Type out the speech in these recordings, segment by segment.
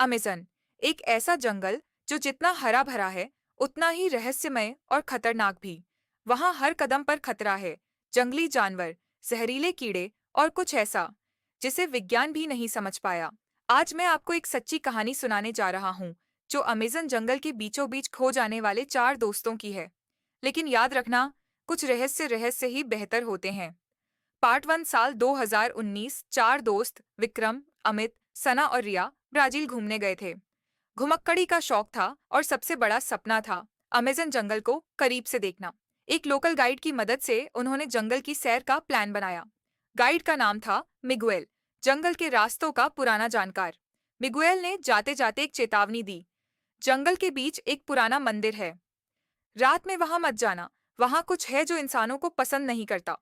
Amazon एक ऐसा जंगल जो जितना हरा भरा है उतना ही रहस्यमय और खतरनाक भी। वहाँ हर कदम पर खतरा है। जंगली जानवर, जहरीले कीड़े और कुछ ऐसा जिसे विज्ञान भी नहीं समझ पाया। आज मैं आपको एक सच्ची कहानी सुनाने जा रहा हूँ जो अमेज़न जंगल के बीचों बीच खो जाने वाले चार दोस्तों की है। लेकिन याद रखना, कुछ रहस्य रहस्य ही बेहतर होते हैं। पार्ट 1 साल 2019। चार दोस्त विक्रम, अमित, सना और रिया ब्राजील घूमने गए थे। घुमक्कड़ी का शौक था और सबसे बड़ा सपना था अमेज़न जंगल को करीब से देखना। एक लोकल गाइड की मदद से उन्होंने जंगल की सैर का प्लान बनाया। गाइड का नाम था मिगुएल, जंगल के रास्तों का पुराना जानकार। मिगुएल ने जाते जाते एक चेतावनी दी। जंगल के बीच एक पुराना मंदिर है। रात में वहां मत जाना। वहां कुछ है जो इंसानों को पसंद नहीं करता।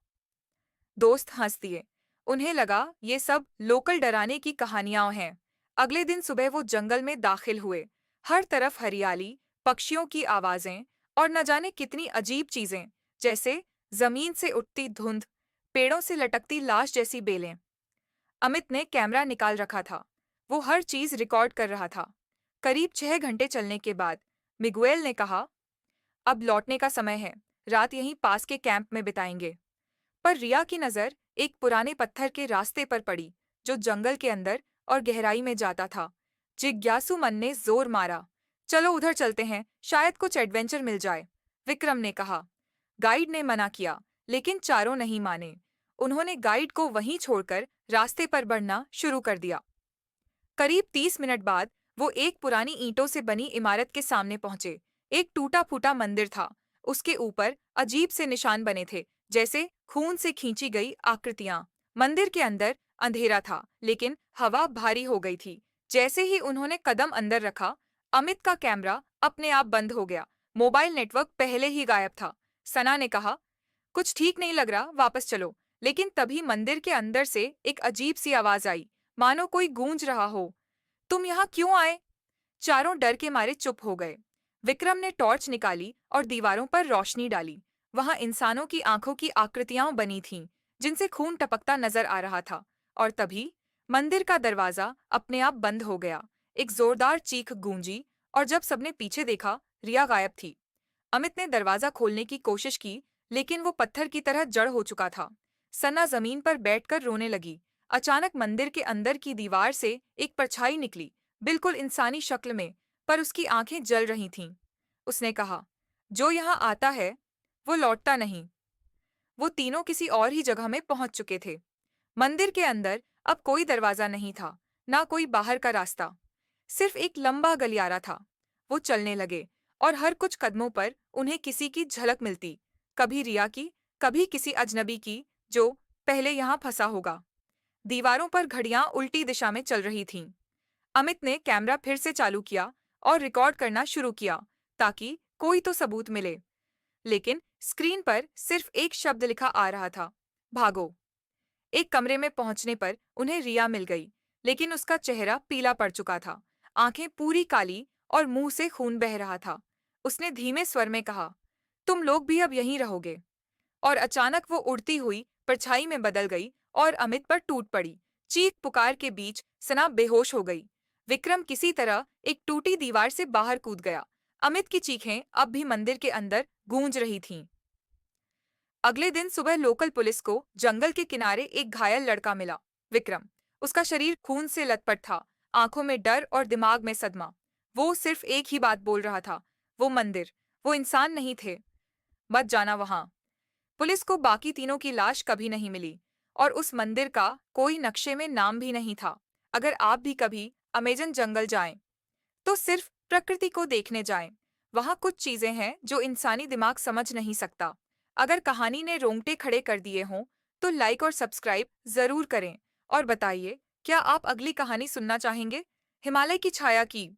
दोस्त हंस दिए। उन्हें लगा ये सब लोकल डराने की कहानियां हैं। अगले दिन सुबह वो जंगल में दाखिल हुए। हर तरफ हरियाली, पक्षियों की आवाजें और न जाने कितनी अजीब चीजें, जैसे जमीन से उठती धुंध, पेड़ों से लटकती लाश जैसी बेलें। अमित ने कैमरा निकाल रखा था। वो हर चीज रिकॉर्ड कर रहा था। करीब 6 घंटे चलने के बाद मिगुएल ने कहा, अब लौटने का समय है। रात यहीं पास के कैंप में बिताएंगे। पर रिया की नजर एक पुराने पत्थर के रास्ते पर पड़ी जो जंगल के अंदर और गहराई में जाता था। जिज्ञासु मन ने जोर मारा। चलो उधर चलते हैं, शायद कुछ एडवेंचर मिल जाए, विक्रम ने कहा। गाइड ने मना किया, लेकिन चारों नहीं माने। उन्होंने गाइड को वहीं छोड़कर रास्ते पर बढ़ना शुरू कर दिया। करीब 30 मिनट बाद वो एक पुरानी ईंटों से बनी इमारत के सामने पहुंचे। एक टूटा फूटा मंदिर था। उसके ऊपर अजीब से निशान बने थे, जैसे खून से खींची गई आकृतियां। मंदिर के अंदर अंधेरा था, लेकिन हवा भारी हो गई थी। जैसे ही उन्होंने कदम अंदर रखा, अमित का कैमरा अपने आप बंद हो गया। मोबाइल नेटवर्क पहले ही गायब था। सना ने कहा, कुछ ठीक नहीं लग रहा, वापस चलो। लेकिन तभी मंदिर के अंदर से एक अजीब सी आवाज आई, मानो कोई गूंज रहा हो, तुम यहाँ क्यों आए? चारों डर के मारे चुप हो गए। विक्रम ने टॉर्च निकाली और दीवारों पर रोशनी डाली। वहां इंसानों की आंखों की आकृतियां बनी थीं, जिनसे खून टपकता नजर आ रहा था। और तभी मंदिर का दरवाजा अपने आप बंद हो गया। एक जोरदार चीख गूंजी और जब सबने पीछे देखा, रिया गायब थी। अमित ने दरवाजा खोलने की कोशिश की, लेकिन वो पत्थर की तरह जड़ हो चुका था। सना जमीन पर बैठकर रोने लगी। अचानक मंदिर के अंदर की दीवार से एक परछाई निकली, बिल्कुल इंसानी शक्ल में, पर उसकी आंखें जल रही थीं। उसने कहा, जो यहाँ आता है वो लौटता नहीं। वो तीनों किसी और ही जगह में पहुंच चुके थे। मंदिर के अंदर अब कोई दरवाजा नहीं था, ना कोई बाहर का रास्ता, सिर्फ एक लंबा गलियारा था। वो चलने लगे और हर कुछ कदमों पर उन्हें किसी की झलक मिलती, कभी रिया की, कभी किसी अजनबी की जो पहले यहाँ फंसा होगा। दीवारों पर घड़ियां उल्टी दिशा में चल रही थीं। अमित ने कैमरा फिर से चालू किया और रिकॉर्ड करना शुरू किया ताकि कोई तो सबूत मिले। लेकिन स्क्रीन पर सिर्फ एक शब्द लिखा आ रहा था, भागो। एक कमरे में पहुंचने पर उन्हें रिया मिल गई, लेकिन उसका चेहरा पीला पड़ चुका था, आंखें पूरी काली और मुंह से खून बह रहा था। उसने धीमे स्वर में कहा, तुम लोग भी अब यहीं रहोगे। और अचानक वो उड़ती हुई परछाई में बदल गई और अमित पर टूट पड़ी। चीख पुकार के बीच सना बेहोश हो गई। विक्रम किसी तरह एक टूटी दीवार से बाहर कूद गया। अमित की चीखें अब भी मंदिर के अंदर गूंज रही थीं। अगले दिन सुबह लोकल पुलिस को जंगल के किनारे एक घायल लड़का मिला, विक्रम। उसका शरीर खून से लथपथ था, आंखों में डर और दिमाग में सदमा। वो सिर्फ एक ही बात बोल रहा था, वो मंदिर, वो इंसान नहीं थे, मत जाना वहां। पुलिस को बाकी तीनों की लाश कभी नहीं मिली और उस मंदिर का कोई नक्शे में नाम भी नहीं था। अगर आप भी कभी अमेजन जंगल जाएं, तो सिर्फ प्रकृति को देखने जाएं। वहां कुछ चीजें हैं जो इंसानी दिमाग समझ नहीं सकता। अगर कहानी ने रोंगटे खड़े कर दिए हों, तो लाइक और सब्सक्राइब जरूर करें। और बताइए, क्या आप अगली कहानी सुनना चाहेंगे? हिमालय की छाया की